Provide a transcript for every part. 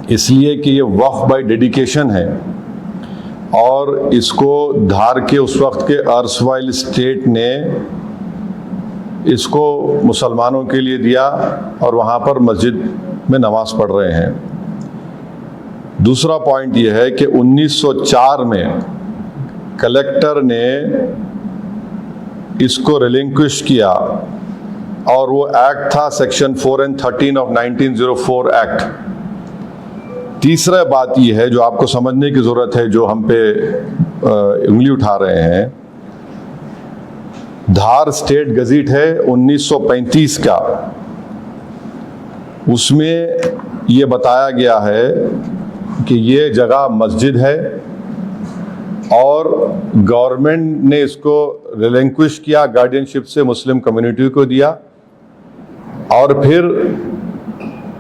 इसलिए कि ये वक्फ बाय डेडिकेशन है और इसको धार के उस वक्त के अर्सवाइल स्टेट ने इसको मुसलमानों के लिए दिया और वहाँ पर मस्जिद में नमाज पढ़ रहे हैं। दूसरा पॉइंट ये है कि 1904 में कलेक्टर ने इसको रिलिंक्विश किया और वो एक्ट था सेक्शन 4 and 13 ऑफ 1904 एक्ट। तीसरा बात ये है जो आपको समझने की जरूरत है, जो हम पे उंगली उठा रहे हैं, धार स्टेट गजीट है 1935 का, उसमें ये बताया गया है कि ये जगह मस्जिद है और गवर्नमेंट ने इसको रिलिंक्विश किया, गार्डियनशिप से मुस्लिम कम्युनिटी को दिया और फिर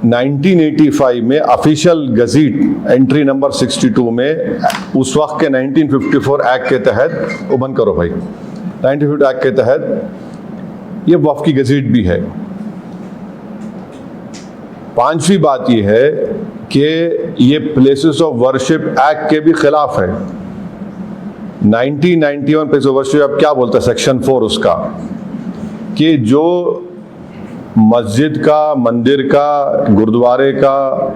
1985 में ऑफिशियल गजीट एंट्री नंबर 62 में उस वक्त के 1954 एक्ट के तहत, वो बंद करो भाई, 1954 एक्ट के तहत ये वक्फ की गजीट भी है। पांचवी बात ये है कि ये प्लेसेस ऑफ वर्शिप एक्ट के भी खिलाफ है। 1991 प्लेस ऑफ वर्शिप अब क्या बोलता है सेक्शन 4 उसका, कि जो मस्जिद का, मंदिर का, गुरुद्वारे का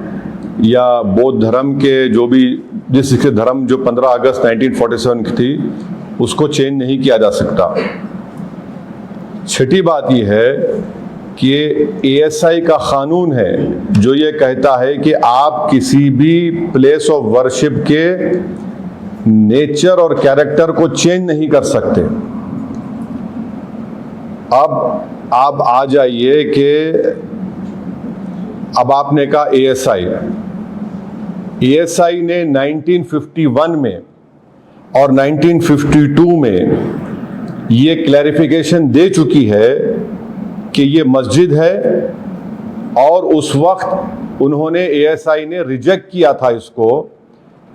या बौद्ध धर्म के जो भी जिस धर्म जो 15 अगस्त 1947 की थी उसको चेंज नहीं किया जा सकता। छठी बात यह है कि ASI का कानून है जो ये कहता है कि आप किसी भी प्लेस ऑफ वर्शिप के नेचर और कैरेक्टर को चेंज नहीं कर सकते। अब आप आ जाइए कि अब आपने कहा ASI ने 1951 में और 1952 में ये क्लैरिफिकेशन दे चुकी है कि ये मस्जिद है और उस वक्त उन्होंने ASI ने रिजेक्ट किया था इसको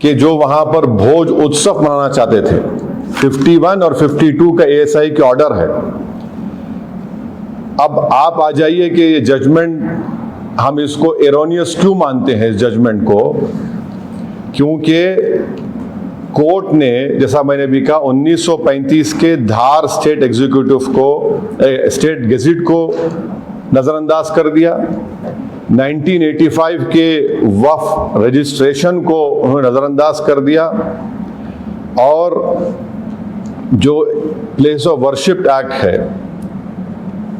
कि जो वहां पर भोज उत्सव मनाना चाहते थे। 51 और 52 का ASI के ऑर्डर है। अब आप आ जाइए कि ये जजमेंट हम इसको एरोनियस क्यों मानते हैं इस जजमेंट को, क्योंकि कोर्ट ने जैसा मैंने भी कहा 1935 के धार स्टेट एग्जीक्यूटिव को स्टेट गेजेट को नजरअंदाज कर दिया, 1985 के वक्फ रजिस्ट्रेशन को उन्होंने नजरअंदाज कर दिया और जो प्लेस ऑफ वर्शिप एक्ट है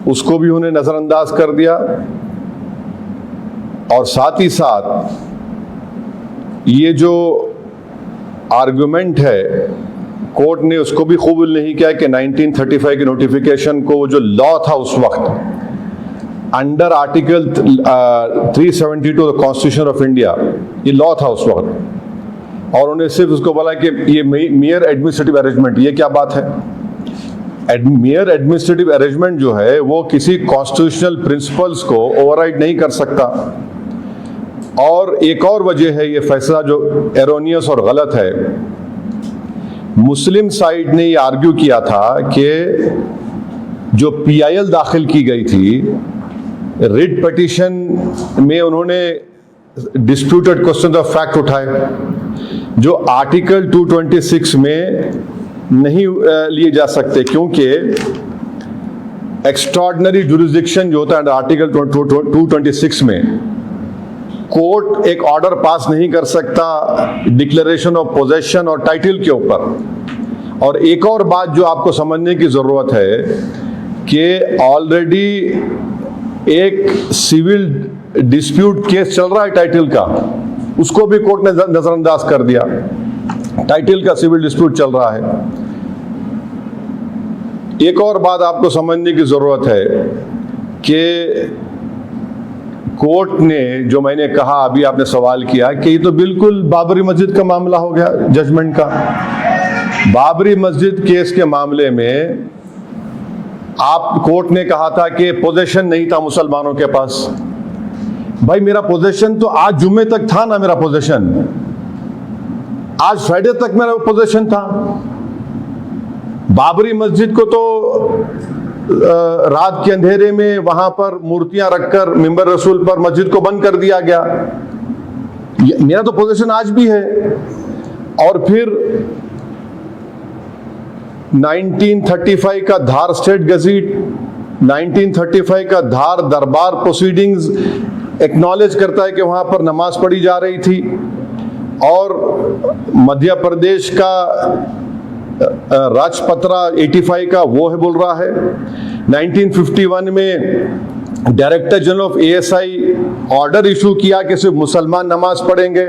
उसको भी उन्हें नजरअंदाज कर दिया और साथ ही साथ ये जो आर्गुमेंट है कोर्ट ने उसको भी कबूल नहीं किया कि 1935 के नोटिफिकेशन को जो लॉ था उस वक्त under article 372 of constitution of India, ये लॉ था उस वक्त और उन्हें सिर्फ उसको बोला कि ये मेयर एडमिनिस्ट्रेटिव अरेंजमेंट। ये क्या बात है? मेयर एडमिनिस्ट्रेटिव अरेंजमेंट जो है वो किसी कॉन्स्टिट्यूशनल प्रिंसिपल्स को ओवरराइड नहीं कर सकता। और एक और वजह है ये फैसला जो एरोनियस और गलत है, मुस्लिम साइड ने ये आर्ग्यू किया था कि जो PIL दाखिल की गई थी रिट पिटीशन में उन्होंने डिस्प्यूटेड क्वेश्चन ऑफ फैक्ट उठाए जो आर्टिकल 226 में नहीं लिए जा सकते, क्योंकि एक्स्ट्राऑर्डिनरी जुरिसडिक्शन जो होता है आर्टिकल 226 में कोर्ट एक ऑर्डर पास नहीं कर सकता डिक्लेरेशन ऑफ पोजेशन और टाइटल के ऊपर। और एक और बात जो आपको समझने की जरूरत है कि ऑलरेडी एक सिविल डिस्प्यूट केस चल रहा है टाइटल का, उसको भी कोर्ट ने नजरअंदाज कर दिया। टाइटल का सिविल डिस्प्यूट चल रहा है। एक और बात आपको समझने की जरूरत है कि कोर्ट ने जो मैंने कहा अभी आपने सवाल किया कि ये तो बिल्कुल बाबरी मस्जिद का मामला हो गया जजमेंट का। बाबरी मस्जिद केस के मामले में आप कोर्ट ने कहा था कि पोजेशन नहीं था मुसलमानों के पास। भाई मेरा पोजेशन तो आज जुम्मे तक था ना, मेरा पोजेशन आज फ्राइडे तक मेरा पोजेशन था। बाबरी मस्जिद को तो रात के अंधेरे में वहां पर मूर्तियां रखकर मिंबर रसूल पर मस्जिद को बंद कर दिया गया। मेरा तो पोजीशन आज भी है। और फिर 1935 का धार स्टेट गजीट, 1935 का धार दरबार प्रोसीडिंग्स एक्नॉलेज करता है कि वहां पर नमाज पढ़ी जा रही थी। और मध्य प्रदेश का राजपत्रा 85 का वो है बोल रहा है। 1951 में director general of ASI order issue किया कि सिर्फ मुसलमान नमाज पढ़ेंगे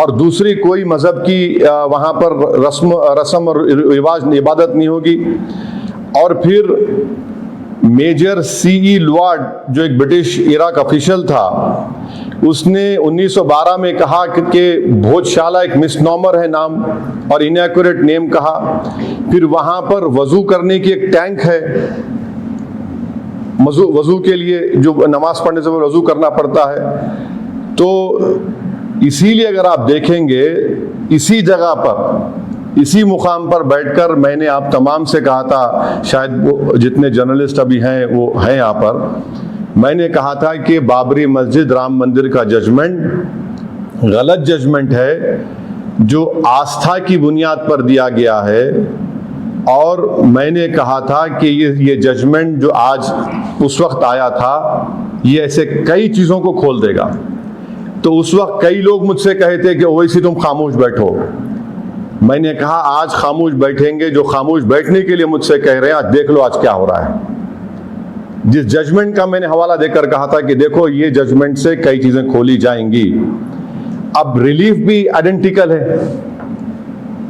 और दूसरी कोई मजहब की वहां पर रस्म और रिवाज इबादत नहीं होगी। और फिर मेजर CE लुआर्ड जो एक ब्रिटिश इराक ऑफिशियल था, उसने 1912 में कहा कि भोजशाला एक मिसनॉमर है नाम और इनएक्यूरेट नेम कहा। फिर वहां पर वजू करने की एक टैंक है, वजू के लिए जो नमाज पढ़ने से वजू करना पड़ता है। तो इसीलिए अगर आप देखेंगे इसी जगह पर, इसी मुकाम पर बैठकर मैंने आप तमाम से कहा था, शायद वो जितने जर्नलिस्ट अभी हैं वो हैं यहाँ पर, मैंने कहा था कि बाबरी मस्जिद राम मंदिर का जजमेंट गलत जजमेंट है जो आस्था की बुनियाद पर दिया गया है। और मैंने कहा था कि ये जजमेंट जो आज उस वक्त आया था ये ऐसे कई चीज़ों को खोल देगा। तो उस वक्त कई लोग मुझसे कहे थे कि ओवैसी तुम खामोश बैठो। मैंने कहा आज खामोश बैठेंगे जो खामोश बैठने के लिए मुझसे कह रहे हैं, आज देख लो आज क्या हो रहा है। जिस जजमेंट का मैंने हवाला देकर कहा था कि देखो ये जजमेंट से कई चीजें खोली जाएंगी। अब रिलीफ भी आइडेंटिकल है,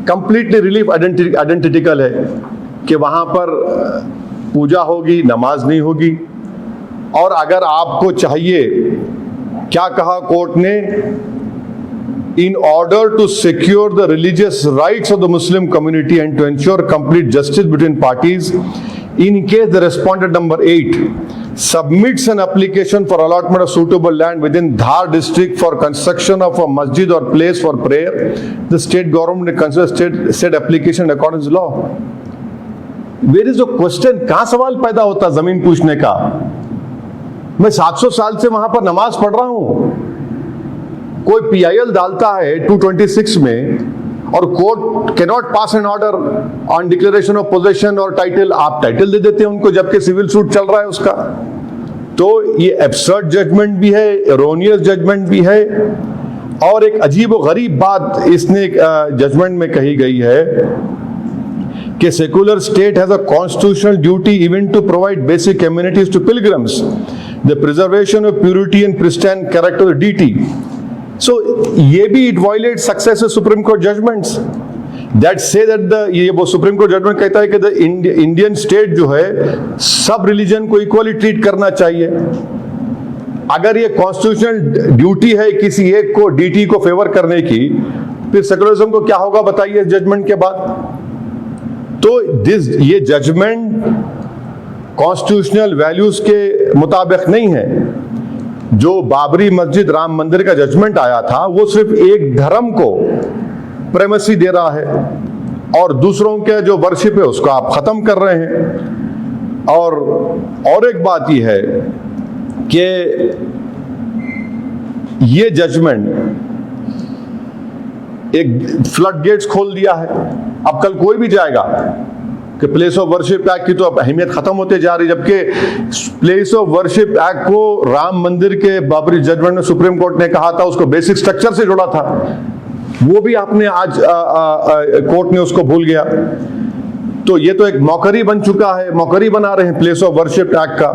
कंप्लीटली रिलीफ आइडेंटिकल है कि वहां पर पूजा होगी, नमाज नहीं होगी। और अगर आपको चाहिए, क्या कहा कोर्ट ने, in order to secure the religious rights of the Muslim community and to ensure complete justice between parties, in case the respondent number 8 submits an application for allotment of suitable land within Dhar district for construction of a masjid or place for prayer, the state government will consider said application in accordance with law. Where is the question? कहाँ सवाल पैदा होता जमीन पूछने का? मैं 700 साल से वहां पर नमाज पढ़ रहा हूं। कोई PIL डालता है 226 में और court can not pass an order on declaration of possession और टाइटल, आप टाइटल दे देते हैं उनको जबकि सिविल सूट चल रहा है उसका। तो ये एब्सर्ड जजमेंट भी है, एरोनियस जजमेंट भी है। और एक अजीब व गरीब बात इसने जजमेंट में कही गई है कि secular state has a constitutional duty even to provide basic amenities to pilgrims, the preservation of purity and pristine character of deity. So ये भी it violates successive Supreme Court judgments that say that ये वो Supreme Court judgment कहता है कि the Indian state जो है सब रिलीजन को इक्वली ट्रीट करना चाहिए। अगर ये कॉन्स्टिट्यूशनल ड्यूटी है किसी एक को DT को फेवर करने की, फिर सेकुलरिज्म को क्या होगा बताइए जजमेंट के बाद। तो ये जजमेंट कॉन्स्टिट्यूशनल वैल्यूज के मुताबिक नहीं है। जो बाबरी मस्जिद राम मंदिर का जजमेंट आया था वो सिर्फ एक धर्म को प्रेमेसी दे रहा है और दूसरों के जो वर्शिप है उसको आप खत्म कर रहे हैं। और एक बात यह है कि ये जजमेंट एक फ्लड गेट्स खोल दिया है। अब कल कोई भी जाएगा कि प्लेस ऑफ वर्शिप एक्ट की तो अब अहमियत खत्म होते जा रही, जबकि प्लेस ऑफ वर्शिप एक्ट को राम मंदिर के बाबरी जजमेंट में सुप्रीम कोर्ट ने कहा था उसको बेसिक स्ट्रक्चर से जोड़ा था, वो भी आपने आज कोर्ट ने उसको भूल गया। तो ये तो एक मौकरी बन चुका है, मौकरी बना रहे हैं प्लेस ऑफ वर्शिप एक्ट का।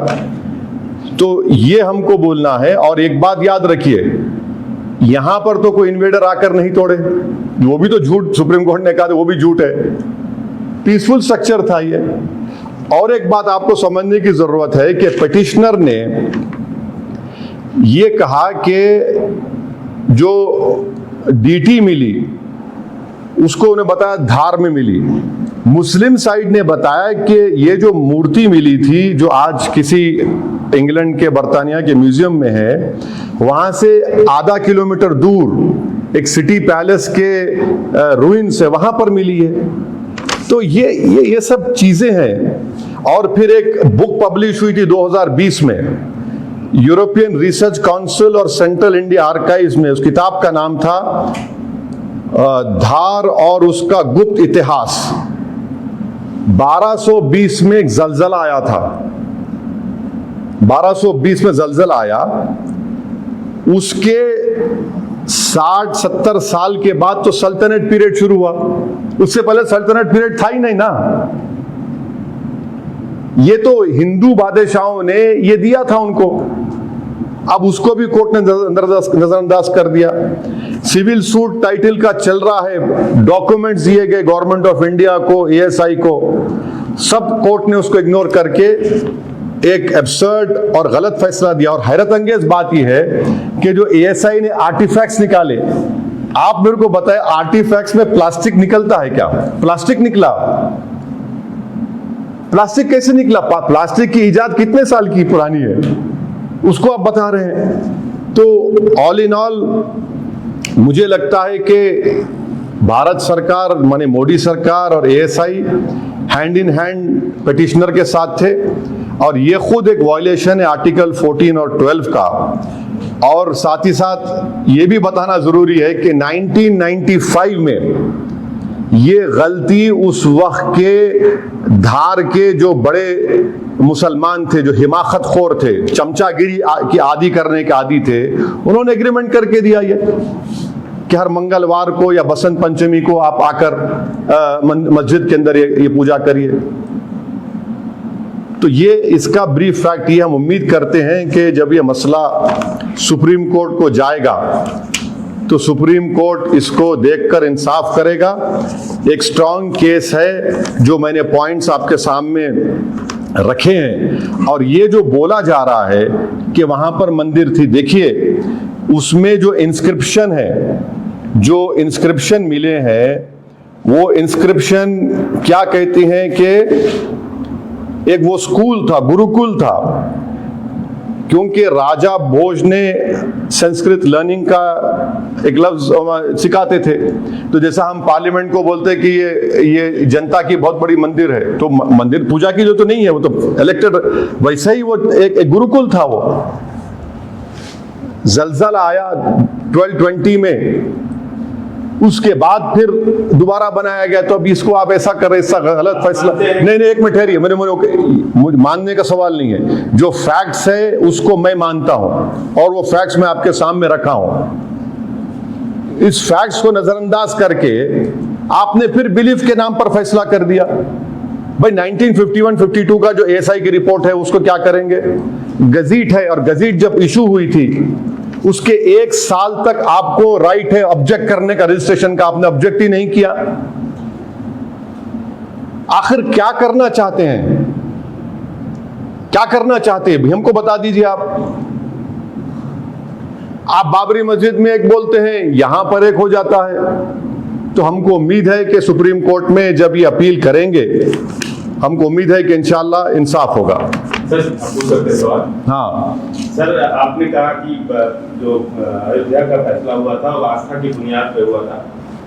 तो ये हमको बोलना है। और एक बात याद रखिए, यहां पर तो कोई इन्वेडर आकर नहीं तोड़े, वो भी तो झूठ सुप्रीम कोर्ट ने कहा था, वो भी झूठ है, पीसफुल स्ट्रक्चर था ये। और एक बात आपको समझने की जरूरत है कि पिटिशनर ने ये कहा कि जो DT मिली उसको उन्हें बताया धार में मिली। मुस्लिम साइड ने बताया कि ये जो मूर्ति मिली थी जो आज किसी इंग्लैंड के बर्तानिया के म्यूजियम में है, वहां से आधा किलोमीटर दूर एक सिटी पैलेस के रूइंस है, वहां पर मिली है। तो ये सब चीजें हैं। और फिर एक बुक पब्लिश हुई थी 2020 में, यूरोपियन रिसर्च काउंसिल और सेंट्रल इंडिया आर्काइव्स में, उस किताब का नाम था धार और उसका गुप्त इतिहास। 1220 में एक जलजला आया था, 1220 में जलजला आया, उसके 60-70 साल के बाद तो सल्तनत पीरियड शुरू हुआ। उससे पहले सल्तनत पीरियड था ही नहीं ना। ये तो हिंदू बादशाहों ने ये दिया था उनको, अब उसको भी कोर्ट ने नजरअंदाज कर दिया। सिविल सूट टाइटल का चल रहा है, डॉक्यूमेंट्स दिए गए गवर्नमेंट ऑफ इंडिया को, एएसआई को, सब कोर्ट ने उसको इग्नोर करके एक एब्सर्ड और गलत फैसला दिया। और हैरत अंगेज बात यह है कि जो एएसआई ने आर्टिफैक्ट्स निकाले, आप मेरे को बताएं आर्टिफैक्ट्स में प्लास्टिक निकलता है क्या? प्लास्टिक निकला। प्लास्टिक कैसे निकला? प्लास्टिक की इजाद कितने साल की पुरानी है, उसको आप बता रहे हैं। तो ऑल इन ऑल मुझे लगता है कि भारत सरकार माने मोदी सरकार और ASI hand in hand petitioner के साथ थे, और ये खुद एक वायलेशन है आर्टिकल 14 और 12 का। और साथ ही साथ ये भी बताना जरूरी है कि 1995 में ये गलती उस वक्त के धार के जो बड़े मुसलमान थे, जो हिमाकतखोर थे, चमचागिरी की आदि करने के आदी थे, उन्होंने एग्रीमेंट करके दिया ये कि हर मंगलवार को या बसंत पंचमी को आप आकर मस्जिद के अंदर ये पूजा करिए। तो ये इसका ब्रीफ फैक्ट ये हम उम्मीद करते हैं कि जब ये मसला सुप्रीम कोर्ट को जाएगा तो सुप्रीम कोर्ट इसको देखकर इंसाफ करेगा। एक स्ट्रांग केस है, जो मैंने पॉइंट्स आपके सामने रखे हैं। और ये जो बोला जा रहा है कि वहां पर मंदिर थी, देखिए उसमें जो इंस्क्रिप्शन है, जो इंस्क्रिप्शन मिले हैं, वो इंस्क्रिप्शन क्या कहती हैं कि एक वो स्कूल था, गुरुकुल था, क्योंकि राजा भोज ने संस्कृत लर्निंग का एक लफ्ज सिखाते थे। तो जैसा हम पार्लियामेंट को बोलते हैं कि ये जनता की बहुत बड़ी मंदिर है, तो मंदिर पूजा की जो तो नहीं है, वो तो इलेक्टेड, वैसे ही वो एक गुरुकुल था। वो जलजला आया 1220 में, उसके बाद फिर दोबारा बनाया गया। तो अब इसको आप ऐसा कर रहे, इसका गलत फैसला नहीं। एक मिनट ठहरिए, मुझे मानने का सवाल नहीं है, जो फैक्ट्स है उसको मैं मानता हूं और वो फैक्ट्स मैं आपके सामने रखा हूं। इस फैक्ट्स को नजरअंदाज करके आपने फिर बिलीफ के नाम पर फैसला कर दिया। भाई 1951-52 का जो एएसआई की रिपोर्ट है उसको क्या करेंगे? गजीट है, और गजीट जब इशू हुई थी उसके 1 साल तक आपको राइट है ऑब्जेक्ट करने का, रजिस्ट्रेशन का, आपने ऑब्जेक्ट ही नहीं किया। आखिर क्या करना चाहते हैं? क्या करना चाहते हैं हमको बता दीजिए। आप बाबरी मस्जिद में एक बोलते हैं, यहां पर एक हो जाता है। तो हमको उम्मीद है कि सुप्रीम कोर्ट में जब ये अपील करेंगे, हमको उम्मीद है कि इंशाअल्लाह इंसाफ होगा। सर, आप पूछ सकते हैं सवाल? हाँ सर, आपने कहा कि जो अयोध्या का फैसला हुआ था वो आस्था की बुनियाद पे हुआ था।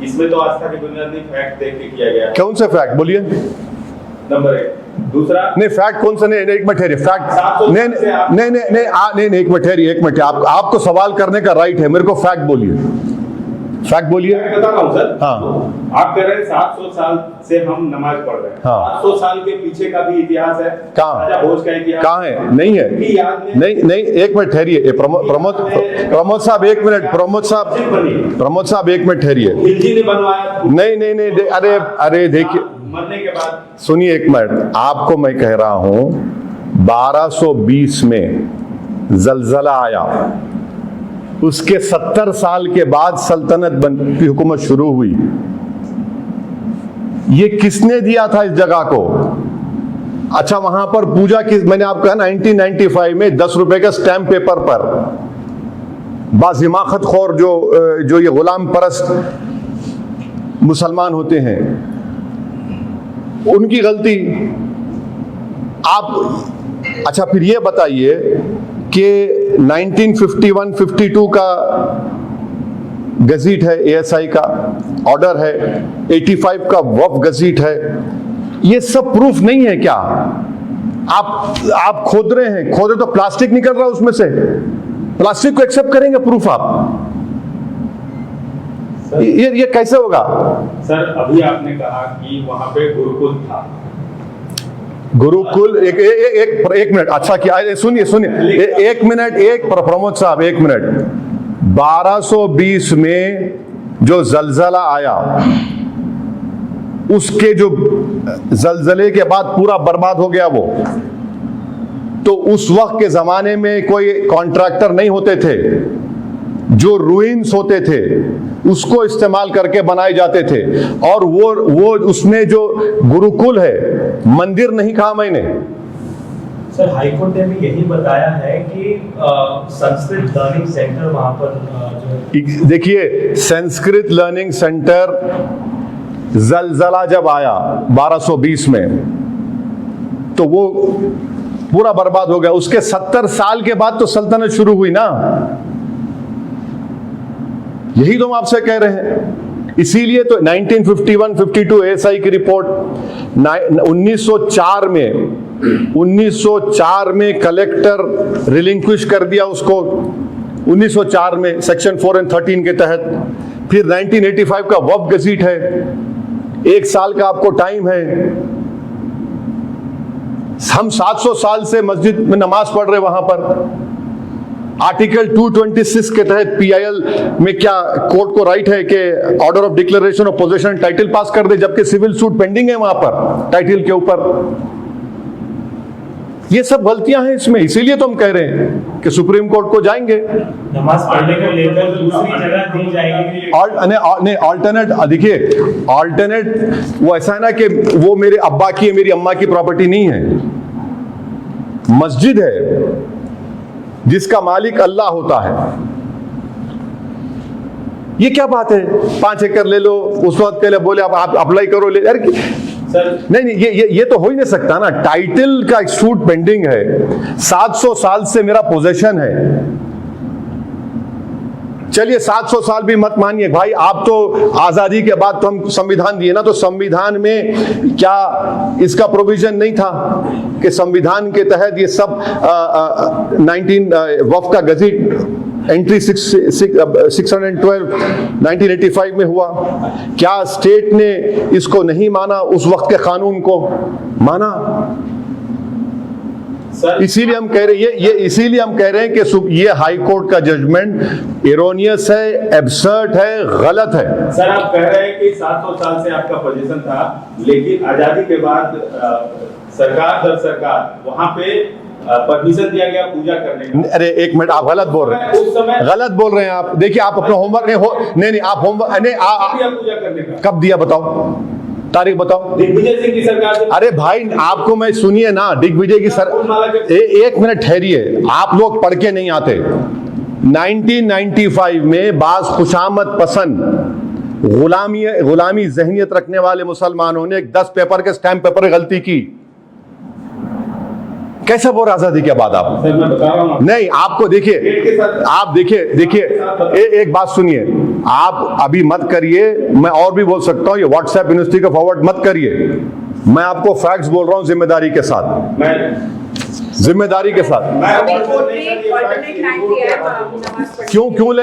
इसमें तो आस्था की बुनियाद नहीं, फैक्ट देख के किया गया। कौन सा फैक्ट बोलिए? नंबर 1। दूसरा नहीं, फैक्ट कौन सा? नहीं, एक मिनट ठहरिए। फैक्ट नहीं, एक मिनट ठहरिए, एक मिनट। आपको सवाल करने का राइट है, मेरे को फैक्ट बोलिए, फैक्ट बोलिए। बता रहा हूँ सर। हाँ, आप कह रहे हैं 700 साल से हम नमाज पढ़ रहे हैं। हाँ। 700 साल के पीछे का भी इतिहास है। कहाँ? भोज का इतिहास कहाँ है? नहीं है। नहीं, एक मिनट ठहरिए। प्रमोद साहब एक मिनट। प्रमोद साहब एक मिनट ठहरिए। ने बनवाया? नहीं, अरे देखिए, मरने के बाद सुनिए एक मिनट। आपको मैं कह रहा हूं 1220 में जलजला आया, उसके 70 साल के बाद सल्तनत की हुकूमत शुरू हुई। ये किसने दिया था इस जगह को? अच्छा, वहां पर पूजा की, मैंने आपको कहा 1995 में 10 रुपए का स्टैम्प पेपर पर बाज हिमाकतखोर जो ये गुलाम परस्त मुसलमान होते हैं, उनकी गलती। आप अच्छा फिर ये बताइए कि 1951-52 का गजीट है, एएसआई का ऑर्डर है, 85 का वफ गजीट है, ये सब प्रूफ नहीं है क्या? आप खोद रहे हैं, खोदे तो प्लास्टिक निकल रहा है उसमें से, प्लास्टिक को एक्सेप्ट करेंगे प्रूफ आप? ये कैसे होगा? सर अभी आपने कहा कि वहां पे गुरुकुल था। गुरुकुल एक मिनट, अच्छा किया, सुनिए एक मिनट, प्रमोद साहब एक मिनट। 1220 में जो जलजला आया, उसके जो जलजले के बाद पूरा बर्बाद हो गया वो, तो उस वक्त के जमाने में कोई कॉन्ट्रैक्टर नहीं होते थे, जो रूइंस होते थे उसको इस्तेमाल करके बनाए जाते थे। और वो उसमें जो गुरुकुल है, मंदिर नहीं कहा मैंने। सर हाईकोर्ट ने भी यही बताया है कि संस्कृत लर्निंग सेंटर वहां पर जो देखिए, संस्कृत लर्निंग सेंटर जलजला जब आया 1220 में, तो वो पूरा बर्बाद हो गया। उसके 70 साल के बाद तो सल्तनत शुरू हुई ना, यही तो हम आपसे कह रहे हैं। इसीलिए तो 1951-52 एएसआई की रिपोर्ट, 1904 में कलेक्टर रिलिंक्विश कर दिया उसको, 1904 में सेक्शन 4 और 13 के तहत। फिर 1985 का वक्फ गजीट है, 1 साल का आपको टाइम है। हम 700 साल से मस्जिद में नमाज पढ़ रहे वहां पर। आर्टिकल 226 के तहत पीआईएल में क्या कोर्ट को राइट है कि order of declaration of possession title pass कर दे, जबकि सिविल सूट पेंडिंग है वहां पर टाइटल के ऊपर। ये सब गलतियां हैं इसमें, इसीलिए तो हम कह रहे हैं कि सुप्रीम कोर्ट को जाएंगे। नमाज पढ़ने को लेकर दूसरी जगह दी जाएगी। ऑल्टरनेट, देखिए ऑल्टरनेट वो ऐसा है ना कि वो मेरे अब्बा की, मेरी अम्मा की प्रॉपर्टी नहीं है, मस्जिद है जिसका मालिक अल्लाह होता है। ये क्या बात है, 5 एकड़ ले लो, उस वक्त पहले बोले आप अप्लाई करो, ले यार सर नहीं, ये तो हो ही नहीं सकता ना। टाइटल का सूट पेंडिंग है, 700 साल से मेरा पोजेशन है। चलिए 700 साल भी मत मानिए भाई, आप तो आजादी के बाद तो हम संविधान दिए ना, तो संविधान में क्या इसका प्रोविजन नहीं था कि संविधान के तहत ये सब 19 वफ का गजीट एंट्री 612 1985 में हुआ। क्या स्टेट ने इसको नहीं माना, उस वक्त के कानून को माना? इसीलिए हम कह रहे हैं इसीलिए हम कह रहे हैं कि ये हाई कोर्ट का जजमेंट एरोनियस है, एब्सर्ड है, गलत है। सर आप कह रहे हैं कि 700 साल से आपका पोजीशन था, लेकिन आजादी के बाद सरकार दर सरकार वहां पे परमिशन दिया गया पूजा करने का। अरे एक मिनट, आप गलत बोल रहे हैं, उस समय गलत बोल रहे हैं आप। देखिए आप अपना होमवर्क नहीं आप होमवर्क पूजा करने का कब दिया बताओ, तारीख बताओ। दिग्विजय सिंह की सरकार से। अरे भाई आपको मैं सुनिए ना, दिग्विजय की एक मिनट ठहरिए, आप लोग पढ़ के नहीं आते। 1995 में बाज खुशामद पसंद गुलामी जहनियत रखने वाले मुसलमानों ने 10 पेपर के स्टैम्प पेपर में गलती की। कैसे बोल आजादी के बाद आप? सर मैं बता रहा हूं नहीं, आपको देखिए, आप देखिए एक बात सुनिए, आप अभी मत करिए, मैं और भी बोल सकता हूं, ये व्हाट्सएप यूनिवर्सिटी का फॉरवर्ड मत करिए। मैं आपको फैक्ट्स बोल रहा हूं जिम्मेदारी के साथ, जिम्मेदारी के साथ। क्यों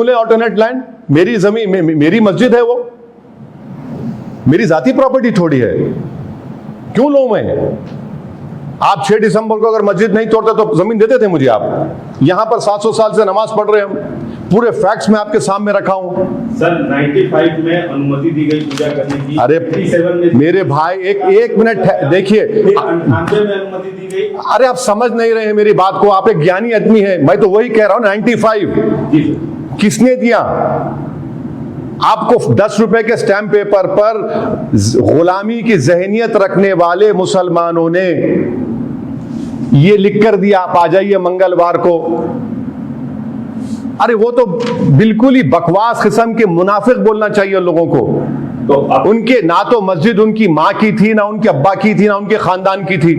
ले ऑल्टरनेट लैंड? मेरी जमीन, मेरी मस्जिद है, वो मेरी जाती प्रॉपर्टी थोड़ी है, क्यों लूं मैं? आप 6 दिसंबर को अगर मस्जिद नहीं तोड़ते तो जमीन देते थे मुझे आप। यहां पर 700 साल से नमाज पढ़ रहे हैं हम, पूरे फैक्ट्स में आपके सामने रखा हूं। सर 95 में अनुमति दी गई पूजा करने की। अरे 87 में मेरे भाई एक मिनट देखिए, 98 में अनुमति दी गई। अरे आप समझ नहीं रहे हैं मेरी बात को, आप एक ज्ञानी आदमी है, मैं तो वही कह रहा हूं। 95 जी सर। किसने दिया आपको? 10 रुपए के स्टैम्प पेपर पर गुलामी की जहनियत रखने वाले मुसलमानों ने ये लिख कर दिया, आप आ जाइए मंगलवार को। अरे वो तो बिल्कुल ही बकवास किस्म के मुनाफिक बोलना चाहिए लोगों को। तो उनके ना तो मस्जिद उनकी माँ की थी, ना उनके अब्बा की थी, ना उनके खानदान की थी।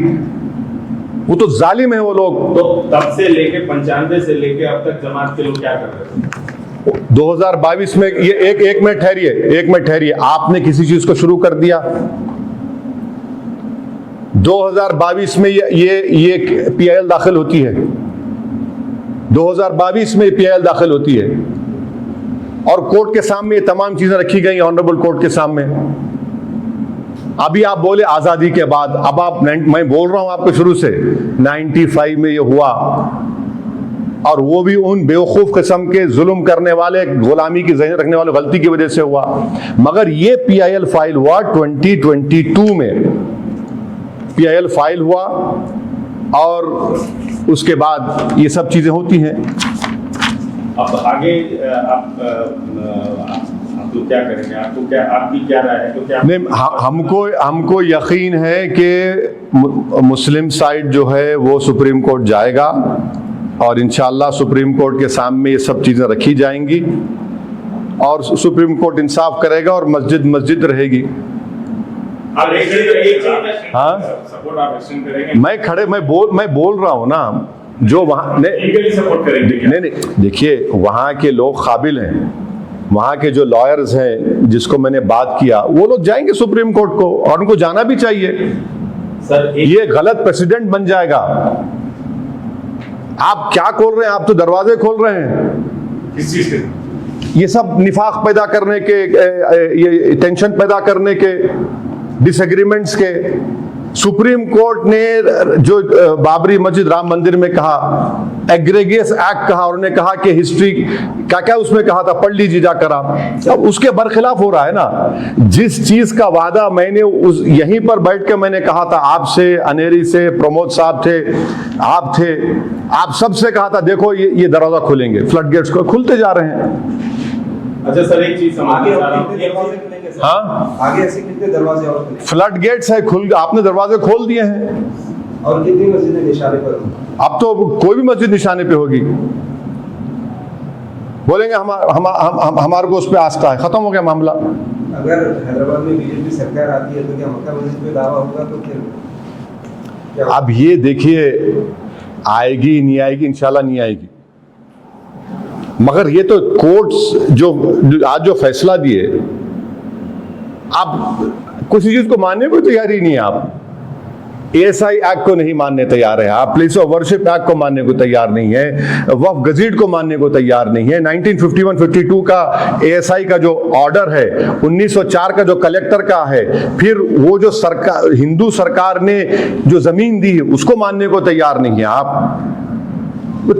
वो तो जालिम है वो लोग। तो तब से लेके 95 से लेके अब तक जमात के लोग क्या कर रहे थे? 2022 में ये एक मिनट ठहरिए, आपने किसी चीज को शुरू कर दिया। 2022 में ये PIL दाखिल होती है, 2022 में PIL दाखिल होती है और कोर्ट के सामने ये तमाम चीजें रखी गई, ऑनरेबल कोर्ट के सामने। अभी आप बोले आजादी के बाद, अब आप, मैं बोल रहा हूं आपको शुरू से, 95 में ये हुआ और वो भी उन बेवकूफ किस्म के जुल्म करने वाले, गुलामी की ज़हन रखने वाले गलती की वजह से हुआ। मगर ये PIL फाइल हुआ 2022 में, PIL फाइल हुआ और उसके बाद ये सब चीजें होती हैं। अब आगे आप तो क्या करेंगे? आपको क्या, आपकी क्या राय है? तो क्या नहीं, हमको यकीन है कि मुस्लिम साइड जो है वो सुप्रीम कोर्ट जाएगा और इंशाअल्लाह सुप्रीम कोर्ट के सामने ये सब चीजें रखी जाएंगी और सुप्रीम कोर्ट इंसाफ करेगा और मस्जिद मस्जिद रहेगी। हाँ, सपोर्ट आप एक्सटेंड करेंगे? मैं बोल रहा हूं ना, जो वहां सपोर्ट करेंगे। नहीं, देखिए वहां के लोग काबिल हैं, वहां के जो लॉयर्स हैं जिसको मैंने बात किया, वो लोग जाएंगे सुप्रीम कोर्ट को और उनको जाना भी चाहिए। सर ये गलत प्रेसिडेंट बन जाएगा। आप क्या खोल रहे हैं? आप तो दरवाजे खोल रहे हैं किस चीज के? ये सब निफाक पैदा करने के, ये टेंशन पैदा करने के, डिसएग्रीमेंट्स के। सुप्रीम कोर्ट ने जो बाबरी मस्जिद राम मंदिर में कहा, एग्रीगेस एक्ट कहा, और उन्होंने कहा कि हिस्ट्री क्या उसमें कहा था, पढ़ लीजिए जाकर आप। अब उसके बरखिलाफ हो रहा है ना। जिस चीज का वादा मैंने यहीं पर बैठ के मैंने कहा था आपसे, अनेरी से, प्रमोद साहब थे, आप थे, आप सबसे कहा था देखो ये दरवाजा खुलेंगे, फ्लड गेट्स को खुलते जा रहे हैं। अच्छा सर, एक चीज समझ हाँ, आगे ऐसे कितने दरवाजे और खुले? फ्लड गेट्स है, खुल, आपने दरवाजे खोल दिए हैं। और कितनी मस्जिदें निशाने पर? अब तो कोई भी मस्जिद निशाने पे होगी। बोलेंगे हमारे को उस पर आस्था है, खत्म हो गया मामला। अगर हैदराबाद में बीजेपी सरकार आती है तो क्या मक्का मस्जिद पे दावा होगा? तो फिर अब ये देखिए, आएगी नहीं आएगी, इंशाल्लाह नहीं आएगी। मगर ये तो कोर्ट्स जो आज जो फैसला दिए, आप कुछ चीज को मानने को तैयार ही नहीं है। आप ASI एक्ट को नहीं मानने तैयार है, आप प्लेस ऑफ वर्शिप एक्ट को मानने को तैयार नहीं है, वक्फ गजीट को मानने को तैयार नहीं है। 1951-52 का ASI का जो ऑर्डर है, 1904 का जो कलेक्टर का है, फिर वो जो सरकार, हिंदू सरकार ने जो जमीन दी है उसको मानने को तैयार नहीं है। आप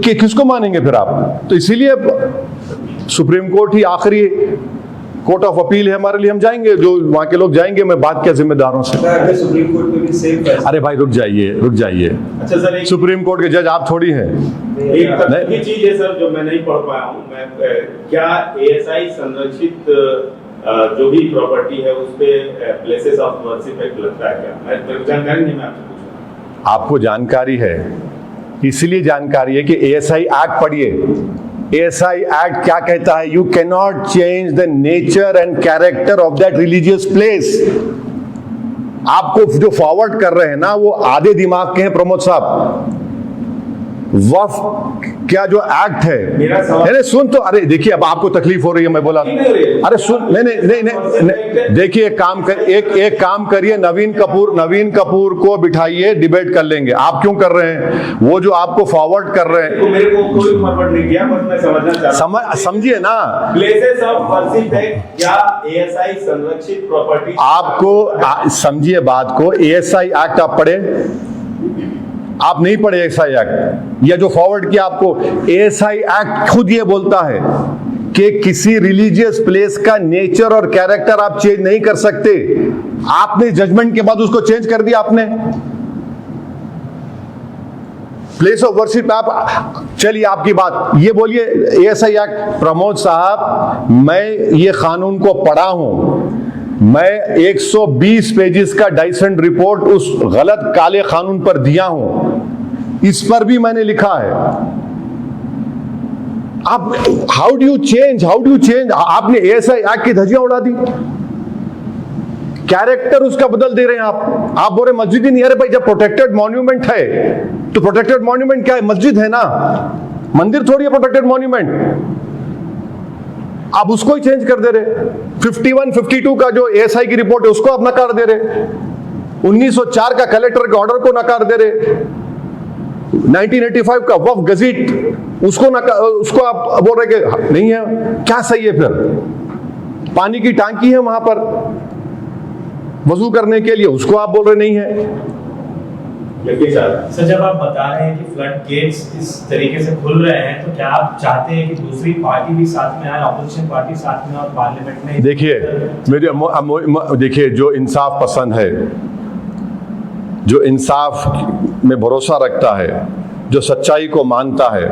किसको मानेंगे फिर आप? तो इसीलिए सुप्रीम कोर्ट ही आखिरी कोर्ट ऑफ अपील है हमारे लिए। हम जाएंगे, जो वहां के लोग जाएंगे, मैं बात किया जिम्मेदारों से। सुप्रीम कोर्ट में भी सेम फैसला। अरे भाई रुक जाइए। अच्छा सर, सुप्रीम कोर्ट के जज आप थोड़ी हैं। एक तकनीकी चीज है सर जो मैं नहीं पढ़ पाया हूँ। मैं क्या ASI संरक्षित जो भी प्रॉपर्टी है उस पे प्लेसेस ऑफ वर्शिप एक्ट लगता है क्या? मैं जानकारी नहीं, मैं आपसे पूछ रहा हूँ। आपको जानकारी है, इसलिए जानकारी है कि ASI एक्ट पढ़िए। ASI एक्ट क्या कहता है? You can not change the nature and character of that religious place. आपको जो फॉरवर्ड कर रहे हैं ना, वो आधे दिमाग के हैं प्रमोद साहब। वक्फ क्या जो एक्ट है, सुन तो, अरे देखिए अब आपको तकलीफ हो रही है, मैं बोला, अरे सुन, नहीं, देखिए एक काम करिए, नवीन कपूर को बिठाइए, डिबेट कर लेंगे। आप क्यों कर रहे हैं? वो जो आपको फॉरवर्ड कर रहे हैं, मेरे को कोई फॉरवर्ड नहीं किया, बस मैं समझना चाह रहा हूं। समझिए ना, प्लेसेस ऑफ वर्शिप एक्ट क्या ASI संरक्षित प्रॉपर्टी? आपको समझिए बात को। ASI एक्ट आप पढ़े? आप नहीं पढ़े ASI एक्ट, या जो फॉरवर्ड किया आपको? ASI एक्ट खुद ये बोलता है कि किसी रिलीजियस प्लेस का नेचर और कैरेक्टर आप चेंज नहीं कर सकते। आपने जजमेंट के बाद उसको चेंज कर दिया आपने। प्लेस ऑफ वर्शिप आप, चलिए आपकी बात, ये बोलिए ASI एक्ट। प्रमोद साहब, मैं ये कानून को पढ़ा हूं, मैं 120 पेजेस का डाइसेंट रिपोर्ट उस गलत काले कानून पर दिया हूं, इस पर भी मैंने लिखा है। आप हाउ डू यू चेंज? आपने ASI एक्ट की धज्जियां उड़ा दी, कैरेक्टर उसका बदल दे रहे हैं आप बोल रहे मस्जिद ही नहीं। अरे भाई, जब प्रोटेक्टेड मॉन्यूमेंट है तो प्रोटेक्टेड मॉन्यूमेंट क्या है? मस्जिद है ना, मंदिर थोड़ी है प्रोटेक्टेड मॉन्यूमेंट। आप उसको ही चेंज कर दे रहे। 51-52 का जो ASI की रिपोर्ट है उसको आप नकार दे रहे। 1904 का कलेक्टर के ऑर्डर को नकार दे रहे, 1985 का वक्फ गजीट उसको आप बोल रहे कि नहीं है। क्या सही है फिर? पानी की टांकी है वहां पर वजू करने के लिए, उसको आप बोल रहे नहीं है। सर जब आप बता रहे हैं कि फ्लड गेट्स इस तरीके से खुल रहे हैं, तो क्या आप चाहते हैं कि दूसरी पार्टी भी साथ में आए, ऑपोजिशन पार्टी साथ में, और पार्लियामेंट में? देखिए जो इंसाफ पसंद है, जो इंसाफ में भरोसा रखता है, जो सच्चाई को मानता है,